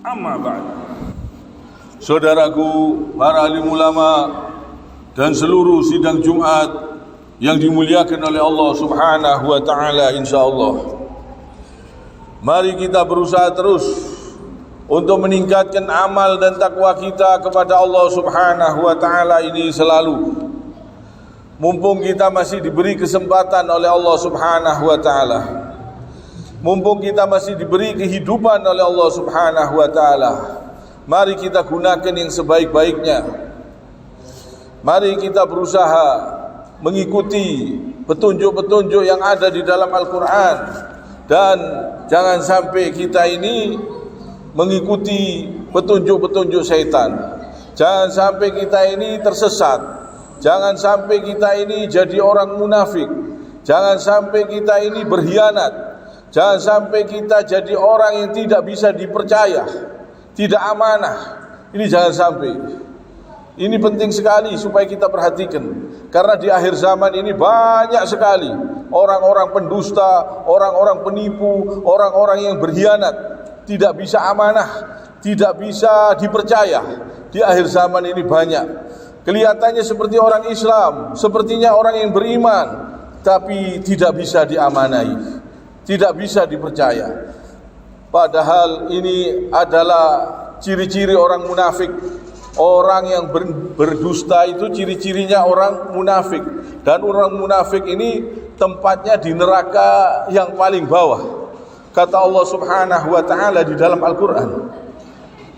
Amma ba'd. Saudaraku, para alim ulama dan seluruh sidang Jumat yang dimuliakan oleh Allah Subhanahu wa taala, insyaallah. Mari kita berusaha terus untuk meningkatkan amal dan takwa kita kepada Allah Subhanahu wa taala ini selalu. Mumpung kita masih diberi kesempatan oleh Allah Subhanahu wa taala. Mumpung kita masih diberi kehidupan oleh Allah Subhanahu wa taala, mari kita gunakan yang sebaik-baiknya. Mari kita berusaha mengikuti petunjuk-petunjuk yang ada di dalam Al-Quran, dan jangan sampai kita ini mengikuti petunjuk-petunjuk syaitan. Jangan sampai kita ini tersesat. Jangan sampai kita ini jadi orang munafik. Jangan sampai kita ini berkhianat. Jangan sampai kita jadi orang yang tidak bisa dipercaya, tidak amanah. Ini jangan sampai. Ini penting sekali supaya kita perhatikan. Karena di akhir zaman ini banyak sekali orang-orang pendusta, orang-orang penipu, orang-orang yang berkhianat, tidak bisa amanah, tidak bisa dipercaya. Di akhir zaman ini banyak. Kelihatannya seperti orang Islam, sepertinya orang yang beriman, tapi tidak bisa diamanai, tidak bisa dipercaya. Padahal ini adalah ciri-ciri orang munafik. Orang yang berdusta itu ciri-cirinya orang munafik. Dan orang munafik ini tempatnya di neraka yang paling bawah. Kata Allah Subhanahu wa taala di dalam Al-Quran,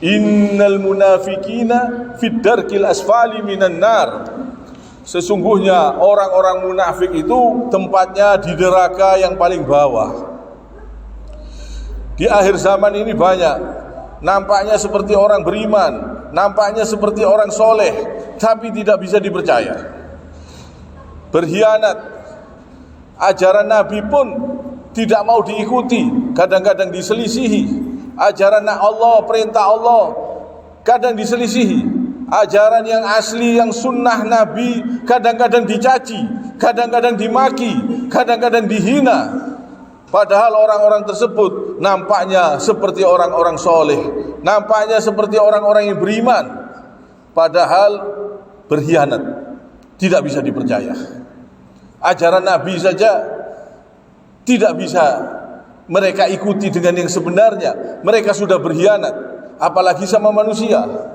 Innal munafikina fid darkil asfali minan nar. Sesungguhnya orang-orang munafik itu tempatnya di neraka yang paling bawah. Di akhir zaman ini banyak, nampaknya seperti orang beriman, nampaknya seperti orang soleh, tapi tidak bisa dipercaya. Berkhianat. Ajaran Nabi pun tidak mau diikuti, kadang-kadang diselisihi. Ajaran Allah, perintah Allah kadang diselisihi. Ajaran yang asli, yang sunnah Nabi kadang-kadang dicaci, kadang-kadang dimaki, kadang-kadang dihina. Padahal orang-orang tersebut nampaknya seperti orang-orang soleh, nampaknya seperti orang-orang yang beriman, padahal berkhianat, tidak bisa dipercaya. Ajaran Nabi saja tidak bisa mereka ikuti dengan yang sebenarnya. Mereka sudah berkhianat, apalagi sama manusia.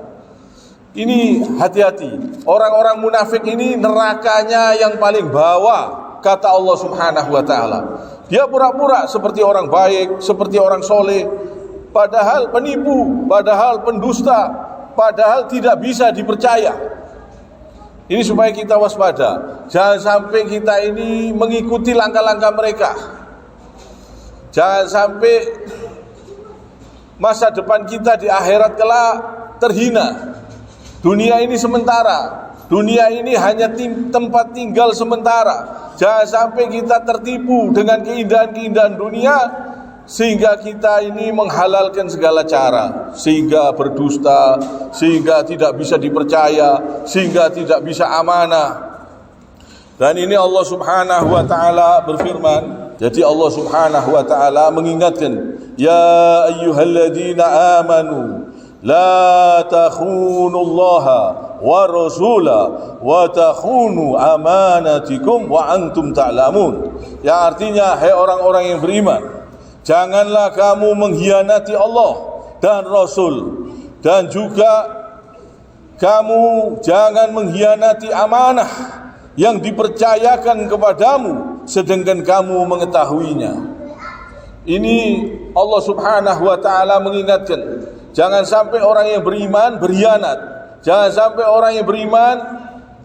Ini hati-hati. Orang-orang munafik ini nerakanya yang paling bawah, kata Allah Subhanahu wa taala. Dia pura-pura seperti orang baik, seperti orang soleh, padahal penipu, padahal pendusta, padahal tidak bisa dipercaya. Ini supaya kita waspada. Jangan sampai kita ini mengikuti langkah-langkah mereka. Jangan sampai masa depan kita di akhirat kelak terhina. Dunia ini sementara. Dunia ini hanya tempat tinggal sementara. Jangan sampai kita tertipu dengan keindahan-keindahan dunia, sehingga kita ini menghalalkan segala cara, sehingga berdusta, sehingga tidak bisa dipercaya, sehingga tidak bisa amanah. Dan ini Allah Subhanahu wa taala berfirman. Jadi Allah Subhanahu wa taala mengingatkan, ya ayyuhalladzina amanu la takhunullaha wa rasula wa takhunu amanatikum wa antum ta'lamun. Yang artinya, hai orang-orang yang beriman, janganlah kamu mengkhianati Allah dan Rasul, dan juga kamu jangan mengkhianati amanah yang dipercayakan kepadamu sedangkan kamu mengetahuinya. Ini Allah Subhanahu wa taala mengingatkan, jangan sampai orang yang beriman berkhianat. Jangan sampai orang yang beriman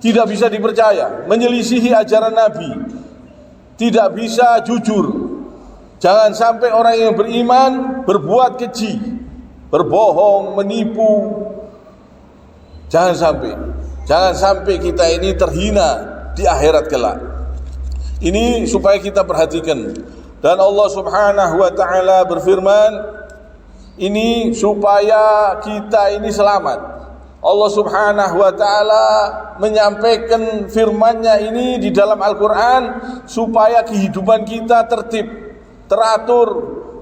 tidak bisa dipercaya, menyelisihi ajaran Nabi, tidak bisa jujur. Jangan sampai orang yang beriman berbuat keji, berbohong, menipu. Jangan sampai kita ini terhina di akhirat kelak. Ini supaya kita perhatikan. Dan Allah Subhanahu wa taala berfirman, ini supaya kita ini selamat. Allah Subhanahu wa taala menyampaikan firman-Nya ini di dalam Al-Qur'an supaya kehidupan kita tertib, teratur,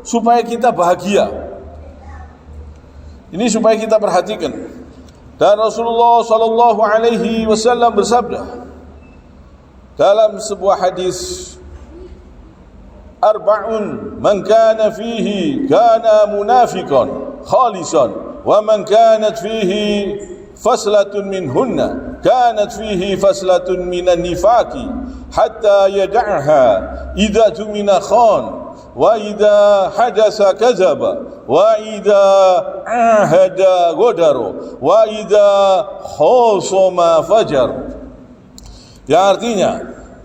supaya kita bahagia. Ini supaya kita perhatikan. Dan Rasulullah sallallahu alaihi wasallam bersabda dalam sebuah hadis, arba'un man kana fihi kana munafiqan khalisan wa man kanat fihi faslatun minhunna kanat fihi faslatun minan nifaqi hatta yad'aha idza tumina khan wa idza hadasa kadzaba wa idza ahada ghadara wa idza khasama fajar. Yang artinya,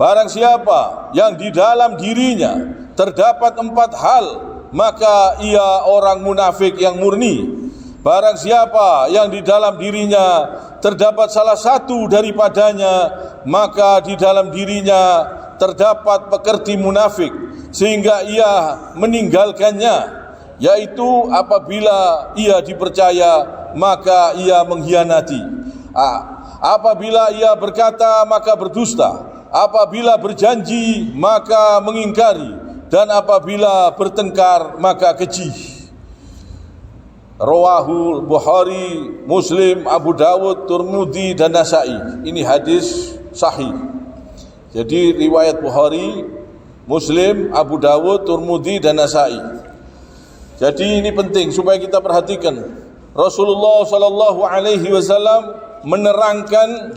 barang siapa yang di dalam dirinya terdapat 4 hal, maka ia orang munafik yang murni. Barang siapa yang di dalam dirinya terdapat salah satu daripadanya, maka di dalam dirinya terdapat pekerti munafik, sehingga ia meninggalkannya, yaitu apabila ia dipercaya maka ia mengkhianati, apabila ia berkata maka berdusta, apabila berjanji maka mengingkari, dan apabila bertengkar maka keji. Rawahul Bukhari, Muslim, Abu Dawud, Tirmidzi dan Nasa'i. Ini hadis sahih. Jadi riwayat Bukhari, Muslim, Abu Dawud, Tirmidzi dan Nasa'i. Jadi ini penting supaya kita perhatikan. Rasulullah sallallahu alaihi wasallam menerangkan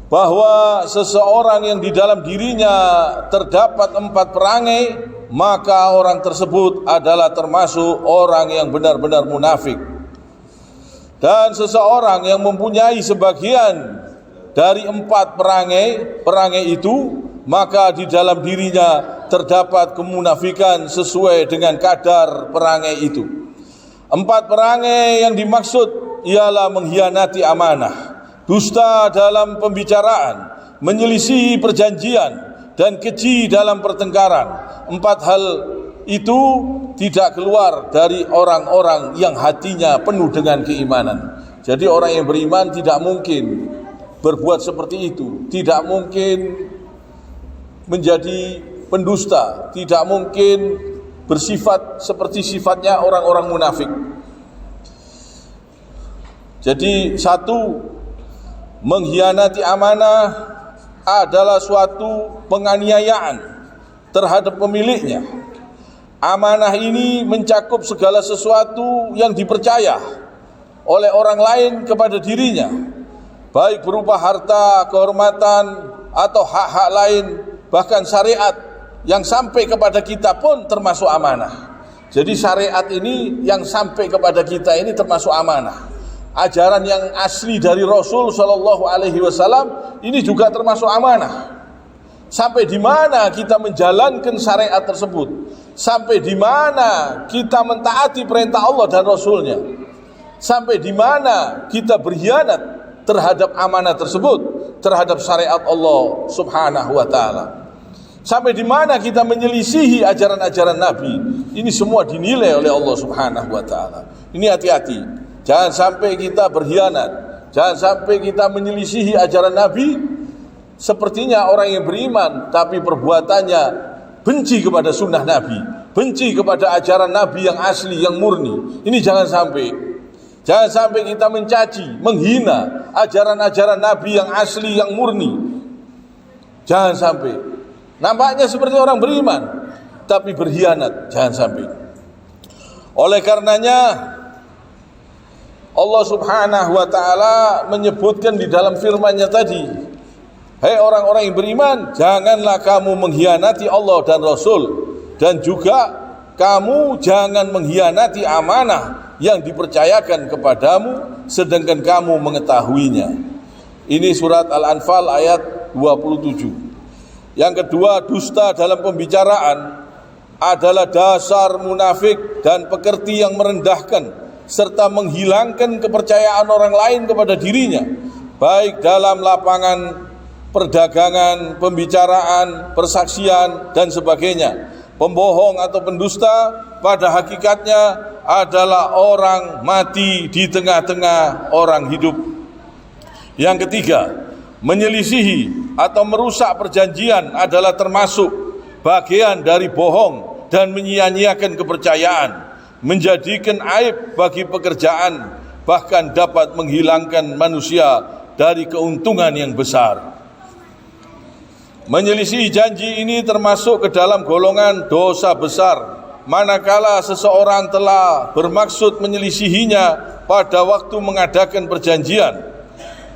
bahwa seseorang yang di dalam dirinya terdapat 4 perangai, maka orang tersebut adalah termasuk orang yang benar-benar munafik. Dan seseorang yang mempunyai sebagian dari 4 perangai itu, maka di dalam dirinya terdapat kemunafikan sesuai dengan kadar perangai itu. 4 perangai yang dimaksud ialah mengkhianati amanah, dusta dalam pembicaraan, menyelisihi perjanjian, dan keji dalam pertengkaran. 4 hal itu tidak keluar dari orang-orang yang hatinya penuh dengan keimanan. Jadi orang yang beriman tidak mungkin berbuat seperti itu, tidak mungkin menjadi pendusta, tidak mungkin bersifat seperti sifatnya orang-orang munafik. Jadi satu, mengkhianati amanah adalah suatu penganiayaan terhadap pemiliknya. Amanah ini mencakup segala sesuatu yang dipercaya oleh orang lain kepada dirinya, baik berupa harta, kehormatan, atau hak-hak lain, bahkan syariat yang sampai kepada kita pun termasuk amanah. Jadi syariat ini yang sampai kepada kita ini termasuk amanah. Ajaran yang asli dari Rasul Shallallahu Alaihi Wasallam ini juga termasuk amanah. Sampai di mana kita menjalankan syariat tersebut, sampai di mana kita mentaati perintah Allah dan Rasulnya, sampai di mana kita berkhianat terhadap amanah tersebut, terhadap syariat Allah Subhanahu Wa Taala, sampai di mana kita menyelisihi ajaran-ajaran Nabi. Ini semua dinilai oleh Allah Subhanahu Wa Taala. Ini hati-hati. Jangan sampai kita berkhianat, jangan sampai kita menyelisihi ajaran Nabi. Sepertinya orang yang beriman tapi perbuatannya benci kepada sunnah Nabi, benci kepada ajaran Nabi yang asli, yang murni. Ini jangan sampai. Jangan sampai kita mencaci, menghina ajaran-ajaran Nabi yang asli, yang murni. Jangan sampai. Nampaknya seperti orang beriman tapi berkhianat, jangan sampai. Oleh karenanya Allah Subhanahu wa taala menyebutkan di dalam firman-Nya tadi, "Hei orang-orang yang beriman, janganlah kamu mengkhianati Allah dan Rasul, dan juga kamu jangan mengkhianati amanah yang dipercayakan kepadamu sedangkan kamu mengetahuinya." Ini surat Al-Anfal ayat 27. Yang kedua, dusta dalam pembicaraan adalah dasar munafik dan pekerti yang merendahkan serta menghilangkan kepercayaan orang lain kepada dirinya, baik dalam lapangan perdagangan, pembicaraan, persaksian, dan sebagainya. Pembohong atau pendusta pada hakikatnya adalah orang mati di tengah-tengah orang hidup. Yang ketiga, menyelisihi atau merusak perjanjian adalah termasuk bagian dari bohong dan menyia-nyiakan kepercayaan. menjadikan aib bagi pekerjaan, bahkan dapat menghilangkan manusia dari keuntungan yang besar. Menyelisihi janji ini termasuk ke dalam golongan dosa besar, manakala seseorang telah bermaksud menyelisihinya pada waktu mengadakan perjanjian.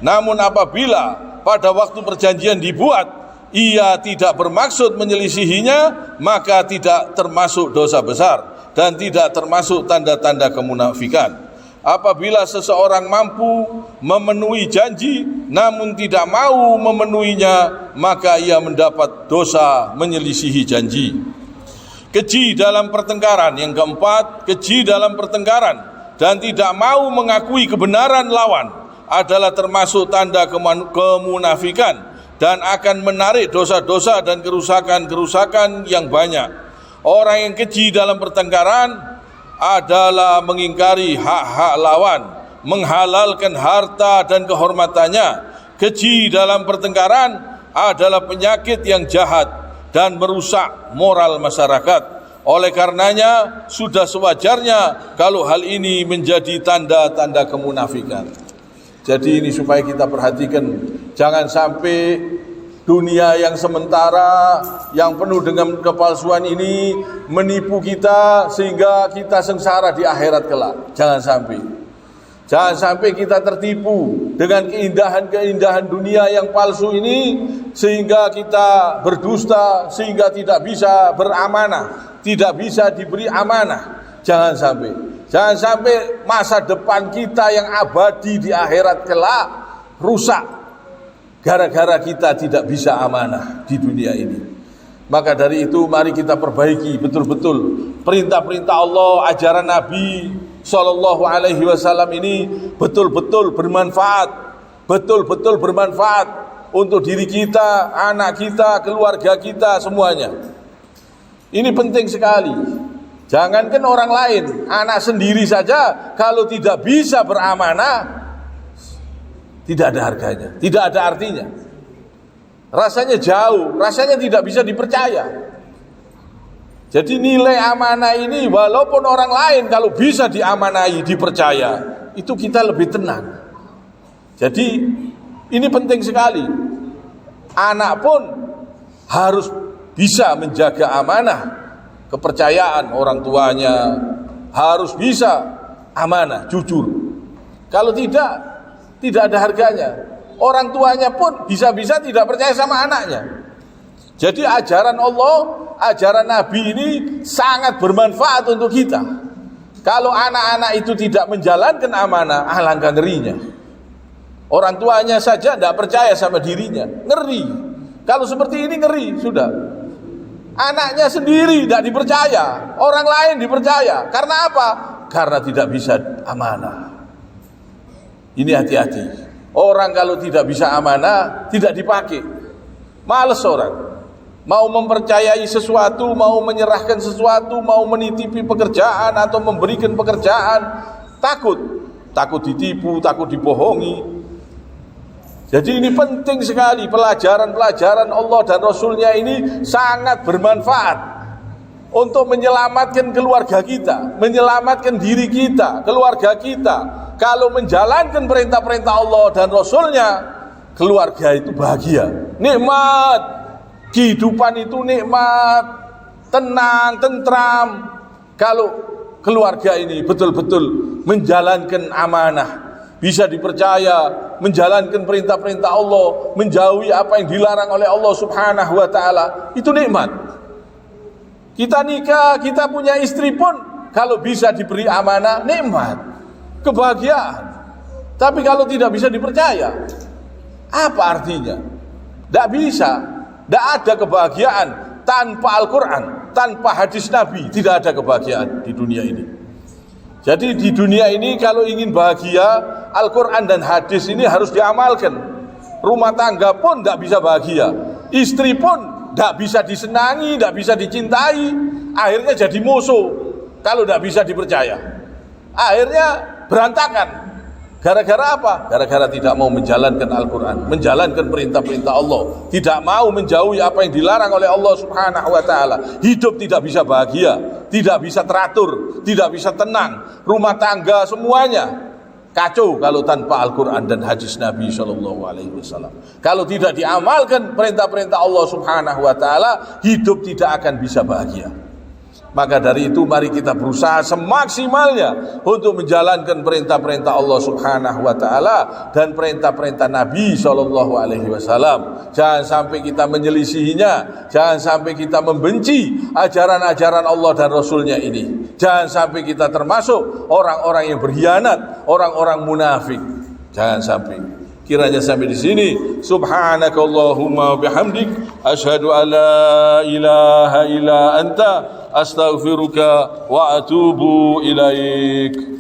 Namun apabila pada waktu perjanjian dibuat ia tidak bermaksud menyelisihinya, maka tidak termasuk dosa besar dan tidak termasuk tanda-tanda kemunafikan. Apabila seseorang mampu memenuhi janji namun tidak mau memenuhinya, maka ia mendapat dosa menyelisihi janji. Keji dalam pertengkaran. Yang keempat, keji dalam pertengkaran dan tidak mau mengakui kebenaran lawan adalah termasuk tanda kemunafikan dan akan menarik dosa-dosa dan kerusakan-kerusakan yang banyak. Orang yang keji dalam pertengkaran adalah mengingkari hak-hak lawan, menghalalkan harta dan kehormatannya. Keji dalam pertengkaran adalah penyakit yang jahat dan merusak moral masyarakat. Oleh karenanya sudah sewajarnya kalau hal ini menjadi tanda-tanda kemunafikan. Jadi ini supaya kita perhatikan, jangan sampai dunia yang sementara, yang penuh dengan kepalsuan ini menipu kita sehingga kita sengsara di akhirat kelak. Jangan sampai. Jangan sampai kita tertipu dengan keindahan-keindahan dunia yang palsu ini sehingga kita berdusta, sehingga tidak bisa beramanah, tidak bisa diberi amanah. Jangan sampai. Jangan sampai masa depan kita yang abadi di akhirat kelak rusak gara-gara kita tidak bisa amanah di dunia ini. Maka dari itu mari kita perbaiki betul-betul perintah-perintah Allah, ajaran Nabi Sallallahu Alaihi Wasallam ini betul-betul bermanfaat, betul-betul bermanfaat untuk diri kita, anak kita, keluarga kita, semuanya. Ini penting sekali. Jangankan orang lain, anak sendiri saja kalau tidak bisa beramanah, tidak ada harganya, tidak ada artinya. Rasanya jauh, rasanya tidak bisa dipercaya. Jadi nilai amanah ini walaupun orang lain kalau bisa diamanahi, dipercaya, itu kita lebih tenang. Jadi ini penting sekali. Anak pun harus bisa menjaga amanah, kepercayaan orang tuanya, harus bisa amanah, jujur. Kalau tidak ada harganya. Orang tuanya pun bisa-bisa tidak percaya sama anaknya. Jadi ajaran Allah, ajaran Nabi ini sangat bermanfaat untuk kita. Kalau anak-anak itu tidak menjalankan amanah, alangkah ngerinya. Orang tuanya saja tidak percaya sama dirinya, ngeri. Kalau seperti ini ngeri, sudah. Anaknya sendiri tidak dipercaya, orang lain dipercaya. Karena apa? Karena tidak bisa amanah. Ini hati-hati. Orang kalau tidak bisa amanah, tidak dipakai. Males orang. Mau mempercayai sesuatu, mau menyerahkan sesuatu, mau menitipi pekerjaan atau memberikan pekerjaan, takut ditipu, takut dibohongi. Jadi ini penting sekali, pelajaran-pelajaran Allah dan Rasulnya ini sangat bermanfaat untuk menyelamatkan keluarga kita, menyelamatkan diri kita, keluarga kita. Kalau menjalankan perintah-perintah Allah dan Rasulnya, keluarga itu bahagia, nikmat, kehidupan itu nikmat, tenang, tentram. Kalau keluarga ini betul-betul menjalankan amanah, bisa dipercaya, menjalankan perintah-perintah Allah, menjauhi apa yang dilarang oleh Allah Subhanahu wa taala, itu nikmat. Kita nikah, kita punya istri pun kalau bisa diberi amanah, nikmat, kebahagiaan. Tapi kalau tidak bisa dipercaya, apa artinya? Tidak bisa. Tidak ada kebahagiaan tanpa Al-Quran, tanpa hadis Nabi. Tidak ada kebahagiaan di dunia ini. Jadi di dunia ini kalau ingin bahagia, Al-Quran dan hadis ini harus diamalkan. Rumah tangga pun tidak bisa bahagia, istri pun tidak bisa disenangi, tidak bisa dicintai. Akhirnya jadi musuh kalau tidak bisa dipercaya. Akhirnya berantakan Gara-gara apa? Gara-gara tidak mau menjalankan Al-Quran, menjalankan perintah-perintah Allah, tidak mau menjauhi apa yang dilarang oleh Allah Subhanahu wa ta'ala. Hidup tidak bisa bahagia, tidak bisa teratur, tidak bisa tenang, rumah tangga semuanya kacau kalau tanpa Al-Quran dan hadis Nabi SAW. Kalau tidak diamalkan perintah-perintah Allah Subhanahu wa ta'ala, hidup tidak akan bisa bahagia. Maka dari itu mari kita berusaha semaksimalnya untuk menjalankan perintah-perintah Allah Subhanahu wa ta'ala dan perintah-perintah Nabi SAW. Jangan sampai kita menyelisihinya, jangan sampai kita membenci ajaran-ajaran Allah dan Rasulnya ini. Jangan sampai kita termasuk orang-orang yang berkhianat, orang-orang munafik. Jangan sampai. Kiranya sampai di sini. Subhanakallahumma bihamdik asyhadu an la ilaha illa anta astaghfiruka wa atubu ilaik.